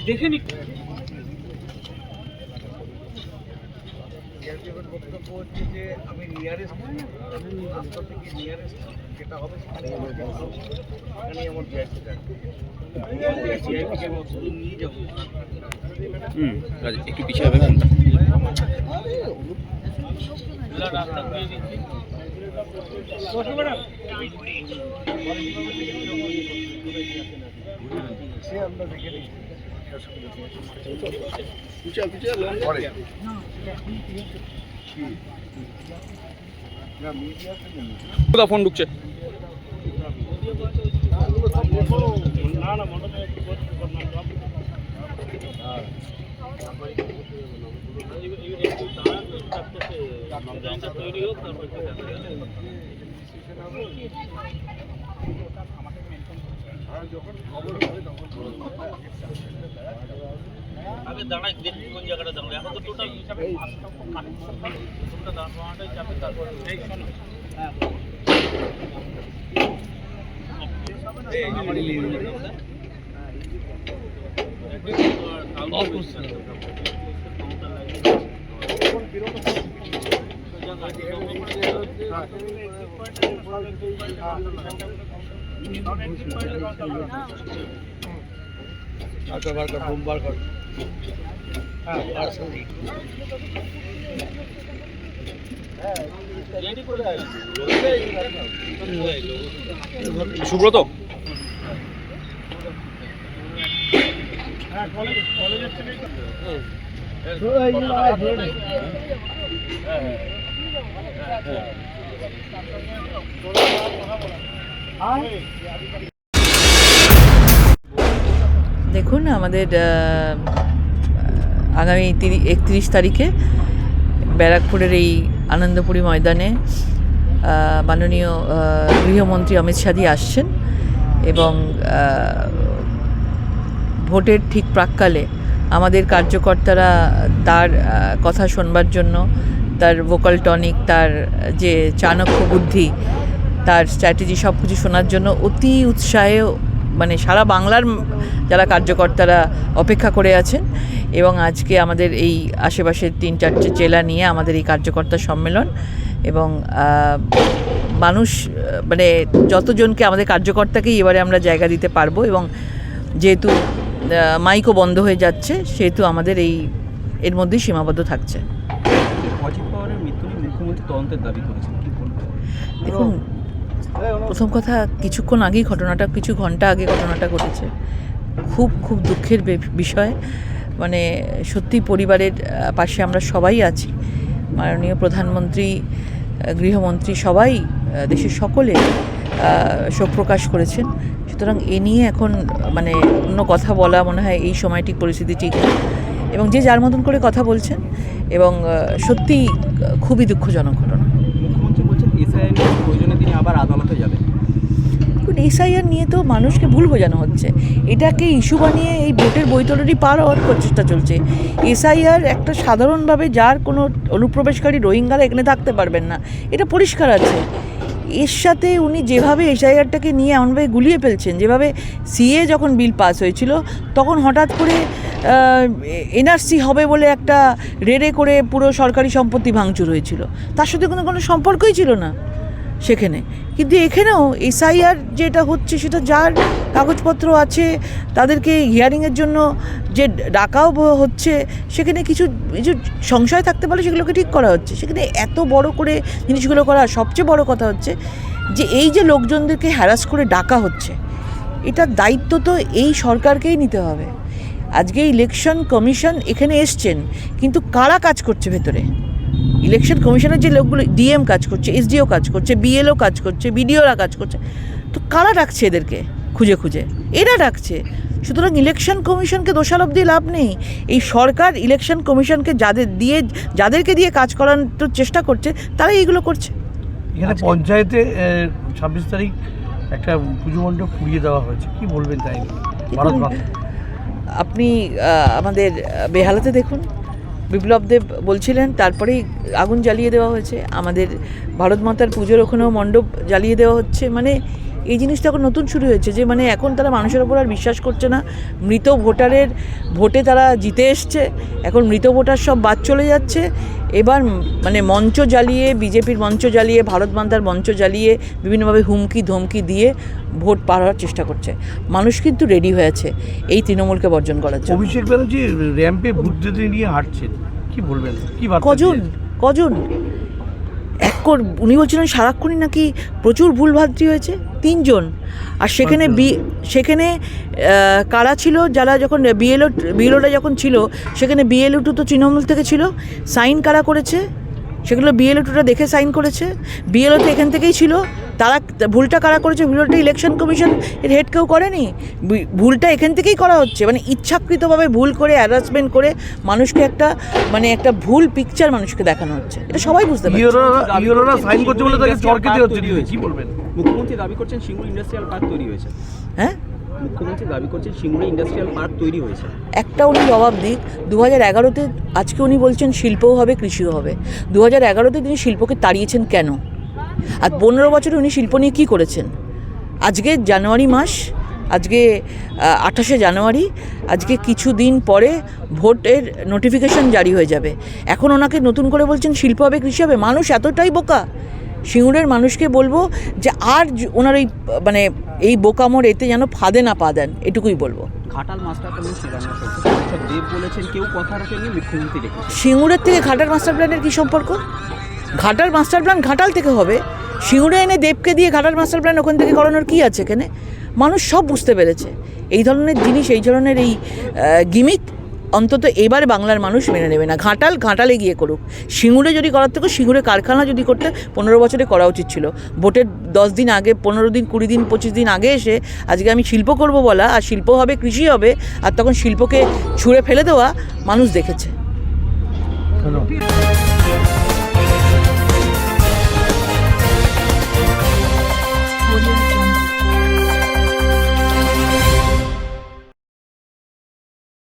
দেখে নি বক্তব্য হচ্ছে যে আমি নিয়ারেস্ট রাস্তা থেকে নিয়ারেস্ট যেটা হবে সেখানেই আমার সিআইপিকে নিয়ে যাবো। একটু পিছিয়ে হবে ফোনটা। রাস্তা করে দিচ্ছি সে আমরা দেখে নিচ্ছি। কোথা ফোন ঢুকছে? যখন খবর হয় তখন আগে দাঁড়াই দেখি কোন জায়গাটা দাঁড়ায়। এখন তো টোটাল হিসাবে দাঁড়ানোটাই চাপে। তারপরে বোমবার কর। সুব্রত দেখুন আমাদের আগামী 31 তারিখে ব্যারাকপুরের এই আনন্দপুরী ময়দানে মাননীয় গৃহমন্ত্রী অমিত শাহজি আসছেন এবং ভোটের ঠিক প্রাক্কালে আমাদের কার্যকর্তারা তার কথা শোনবার জন্য, তার ভোকাল টনিক, তার যে চাণক্য বুদ্ধি, তার স্ট্র্যাটেজি সব কিছু শোনার জন্য অতি উৎসাহে মানে সারা বাংলার যারা কার্যকর্তারা অপেক্ষা করে আছেন। এবং আজকে আমাদের এই আশেপাশের 3-4টে জেলা নিয়ে আমাদের এই কার্যকর্তা সম্মেলন এবং মানুষ মানে যতজনকে আমাদের কার্যকর্তাকেই এবারে আমরা জায়গা দিতে পারবো। এবং যেহেতু মাইকও বন্ধ হয়ে যাচ্ছে সেহেতু আমাদের এর মধ্যেই সীমাবদ্ধ থাকছে। অজিত পাওয়ারের মৃত্যু নিয়ে মুখ্যমন্ত্রী তদন্তের দাবি করেছেন, দেখুন প্রথম কথা কিছু ঘন্টা আগে ঘটনাটা ঘটেছে। খুব দুঃখের বিষয়। মানে সত্যি পরিবারের পাশে আমরা সবাই আছি। মাননীয় প্রধানমন্ত্রী, গৃহমন্ত্রী সবাই দেশের সকলে শোক প্রকাশ করেছেন। সুতরাং এ নিয়ে এখন মানে অন্য কথা বলা মনে হয় এই সময় ঠিক পরিস্থিতি ঠিক না। এবং যে যার মতন করে কথা বলছেন এবং সত্যি খুবই দুঃখজনক ঘটনা। মুখ্যমন্ত্রী বলছেন এসআইআর প্রয়োজনে তিনি আবার আদালতে যাবেন। এসআইআর নিয়ে তো মানুষকে ভুল বোঝানো হচ্ছে। এটাকে ইস্যু বানিয়ে এই ভোটের বৈতরণী পার হওয়ার প্রচেষ্টা চলছে। এসআইআর একটা সাধারণভাবে যার কোনো অনুপ্রবেশকারী রোহিঙ্গারা এখানে থাকতে পারবেন না, এটা পরিষ্কার আছে। এর সাথে উনি যেভাবে এসআইআরটাকে নিয়ে এমনভাবে গুলিয়ে ফেলছেন, যেভাবে সিএ যখন বিল পাস হয়েছিল তখন হঠাৎ করে এনআরসি হবে বলে একটা রেডে করে পুরো সরকারি সম্পত্তি ভাঙচুর হয়েছিল, তার সাথে কোনো সম্পর্কই ছিল না সেখানে। কিন্তু এখানেও এসআইআর যেটা হচ্ছে সেটা যার কাগজপত্র আছে তাদেরকে হিয়ারিংয়ের জন্য যে ডাকাও হচ্ছে, সেখানে কিছু সংশয় থাকতে পারে সেগুলোকে ঠিক করা হচ্ছে। সেখানে এত বড় করে জিনিসগুলো করা, সবচেয়ে বড় কথা হচ্ছে যে এই যে লোকজনদেরকে হ্যারাস করে ডাকা হচ্ছে, এটার দায়িত্ব তো এই সরকারকেই নিতে হবে। আজকে ইলেকশন কমিশন এখানে এসছেন, কিন্তু কারা কাজ করছে ভেতরে? ইলেকশন কমিশনের যে লোকগুলো, ডিএম কাজ করছে, এসডিও কাজ করছে, বিএলও কাজ করছে, বিডিওরা কাজ করছে, তো কারা ডাকছে এদেরকে? খুঁজে খুঁজে এরা ডাকছে। সুতরাং ইলেকশন কমিশনকে দোষারোপ দিয়ে লাভ নেই। এই সরকার ইলেকশন কমিশনকে যাদেরকে দিয়ে কাজ করানোর চেষ্টা করছে তারাই এইগুলো করছে। এখানে পঞ্চায়েতে 26 তারিখ একটা পুজো মণ্ডপ পুড়িয়ে দেওয়া হয়েছে, কি বলবেন তাই? আপনি আমাদের বেহালাতে দেখুন, বিপ্লব দেব বলছিলেন, তারপরেই আগুন জ্বালিয়ে দেওয়া হয়েছে। আমাদের ভারত মাতার পুজোর ওখানেও মণ্ডপ জ্বালিয়ে দেওয়া হচ্ছে। মানে এই জিনিসটা এখন নতুন শুরু হয়েছে যে মানে এখন তারা মানুষের ওপর আর বিশ্বাস করছে না। মৃত ভোটারের ভোটে তারা জিতে এসছে, এখন মৃত ভোটার সব বাদ চলে যাচ্ছে। এবার মানে মঞ্চ জ্বালিয়ে, বিজেপির মঞ্চ জ্বালিয়ে, ভারত মাতার মঞ্চ জ্বালিয়ে বিভিন্নভাবে হুমকি ধমকি দিয়ে ভোট পার হওয়ার চেষ্টা করছে। মানুষ কিন্তু রেডি হয়েছে এই তৃণমূলকে বর্জন করার জন্য। অভিষেক ব্যানার্জি র্যাম্পে বুদ্ধদের নিয়ে হাঁটছেন, কি বলবেন, কি বার্তা কজন উনি বলছিলেন সারাক্ষণই নাকি প্রচুর ভুলভ্রান্তি হয়েছে, 3 জন। আর সেখানে কারা ছিল, যারা যখন বিএলওটা যখন ছিল সেখানে BLO 2 তো তৃণমূল থেকে ছিল। সাইন কারা করেছে সেগুলো BLO 2টা দেখে সাইন করেছে। BLO তো এখান থেকেই ছিল। তারা ভুলটা কারা করেছে, ভুলটা ইলেকশন কমিশন এর হেড কেউ করেনি, ভুলটা এখান থেকেই করা হচ্ছে। মানে ইচ্ছাকৃতভাবে ভুল করে হ্যারাসমেন্ট করে মানুষকে একটা ভুল পিকচার মানুষকে দেখানো হচ্ছে, এটা সবাই বুঝতে পারছে। ইউরোরা সাইন করছে বলে তাকে চরকেতে হচ্ছে, কি বলবেন? মুখ্যমন্ত্রী দাবি করছেন সিঙ্গুর ইন্ডাস্ট্রিয়াল পার্ক তৈরি হয়েছে। হ্যাঁ, মুখ্যমন্ত্রী দাবি করছেন সিঙ্গুরে ইন্ডাস্ট্রিয়াল পার্ক তৈরি হয়েছে। একটা উনি জবাব দিক। 2011-তে আজকে উনি বলছেন শিল্পও হবে, কৃষিও হবে। 2011-তে তিনি শিল্পকে তাড়িয়েছেন কেন? আর 15 বছরে উনি শিল্প নিয়ে কী করেছেন? আজকে জানুয়ারি মাস, আজকে 28শে জানুয়ারি, আজকে কিছু দিন পরে ভোটের নোটিফিকেশন জারি হয়ে যাবে। এখন ওনাকে নতুন করে বলছেন শিল্প হবে, কৃষি হবে। মানুষ এতটাই বোকা, সিঙ্গুরের মানুষকে বলবো যে আর ওনার এই বোকামোর এতে যেন ফাঁদে না পা দেন, এটুকুই বলবো। ঘাটাল মাস্টার প্ল্যান শিলান্যাস হচ্ছে, দেব বলেছেন কেউ কথা রাখেনি, মুখ্যমন্ত্রী রেখেছেন। সিঙ্গুরের থেকে ঘাটাল মাস্টার প্ল্যানের কী সম্পর্ক? ঘাটাল মাস্টার প্ল্যান ঘাটাল থেকে হবে, সিঙ্গুরে এনে দেবকে দিয়ে ঘাটাল মাস্টার প্ল্যান ওখান থেকে করানোর কী আছে এখানে? মানুষ সব বুঝতে পেরেছে এই ধরনের জিনিস, এই ধরনের এই গিমিক অন্তত এবার বাংলার মানুষ মেনে নেবে না। ঘাটালে গিয়ে করুক। সিঙ্গুরে যদি করার থেকে সিঙ্গুরে কারখানা যদি করতে 15 বছরে করা উচিত ছিল। ভোটের 10 দিন আগে, 15 দিন, 20 দিন, 25 দিন আগে এসে আজকে আমি শিল্প করব বলা, আর শিল্প হবে, কৃষি হবে, আর তখন শিল্পকে ছুঁড়ে ফেলে দেওয়া মানুষ দেখেছে। ধন্যবাদ।